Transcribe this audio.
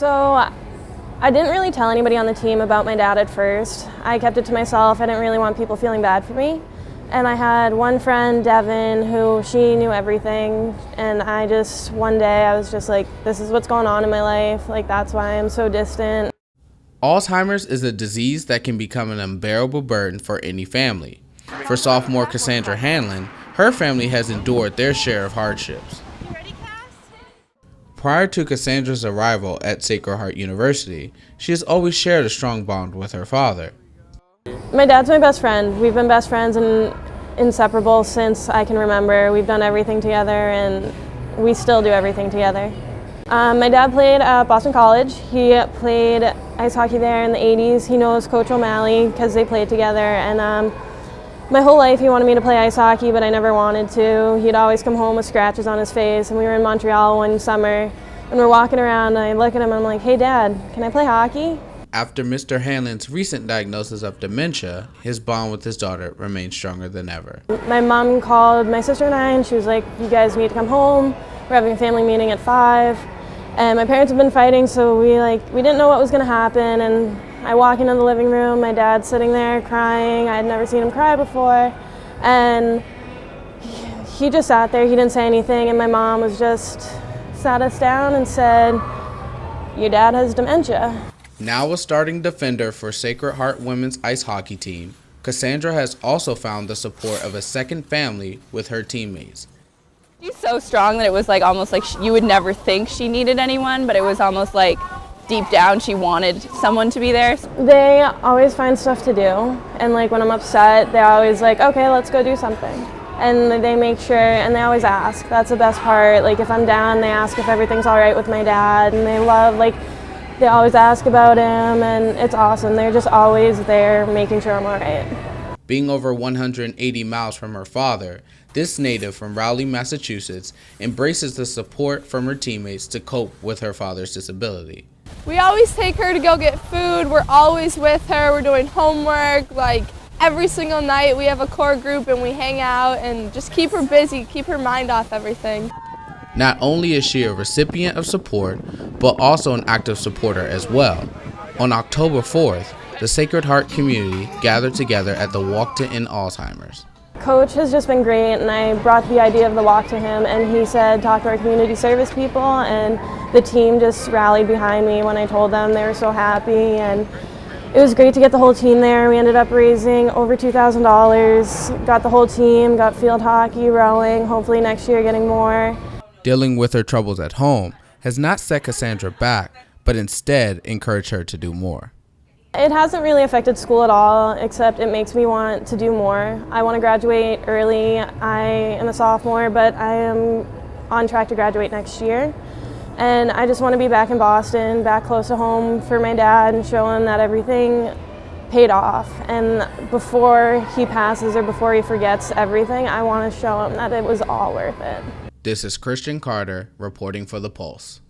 So I didn't really tell anybody on the team about my dad at first. I kept it to myself. I didn't really want people feeling bad for me. And I had one friend, Devin, who she knew everything. And one day I was just like, this is what's going on in my life. Like, that's why I'm so distant. Alzheimer's is a disease that can become an unbearable burden for any family. For sophomore Cassandra Hanlon, her family has endured their share of hardships. Prior to Cassandra's arrival at Sacred Heart University, she has always shared a strong bond with her father. My dad's my best friend. We've been best friends and inseparable since I can remember. We've done everything together and we still do everything together. My dad played at Boston College. He played ice hockey there in the 80s. He knows Coach O'Malley because they played together. And my whole life he wanted me to play ice hockey, but I never wanted to. He'd always come home with scratches on his face. And we were in Montreal one summer and we're walking around and I look at him and I'm like, hey Dad, can I play hockey? After Mr. Hanlon's recent diagnosis of dementia, his bond with his daughter remains stronger than ever. My mom called my sister and I and she was like, you guys need to come home. We're having a family meeting at 5. And my parents have been fighting, so we didn't know what was going to happen. And I walk into the living room, my dad's sitting there crying. I had never seen him cry before. And he just sat there, he didn't say anything. And my mom sat us down and said, your dad has dementia. Now a starting defender for Sacred Heart women's ice hockey team, Cassandra has also found the support of a second family with her teammates. She's so strong that it was almost like you would never think she needed anyone, but it was almost like deep down she wanted someone to be there. They always find stuff to do, and when I'm upset, they're always like, okay, let's go do something. And they make sure, and they always ask. That's the best part. If I'm down, they ask if everything's all right with my dad, and they always ask about him, and it's awesome. They're just always there making sure I'm all right. Being over 180 miles from her father, this native from Rowley, Massachusetts, embraces the support from her teammates to cope with her father's disability. We always take her to go get food. We're always with her. We're doing homework. Every single night we have a core group and we hang out and just keep her busy, keep her mind off everything. Not only is she a recipient of support, but also an active supporter as well. On October 4th, the Sacred Heart community gathered together at the Walk to End Alzheimer's. Coach has just been great, and I brought the idea of the walk to him, and he said talk to our community service people, and the team just rallied behind me when I told them. They were so happy, and it was great to get the whole team there. We ended up raising over $2,000, got the whole team, got field hockey, rowing, hopefully next year getting more. Dealing with her troubles at home has not set Cassandra back, but instead encouraged her to do more. It hasn't really affected school at all, except it makes me want to do more. I want to graduate early. I am a sophomore, but I am on track to graduate next year. And I just want to be back in Boston, back close to home for my dad and show him that everything paid off. And before he passes or before he forgets everything, I want to show him that it was all worth it. This is Christian Carter reporting for The Pulse.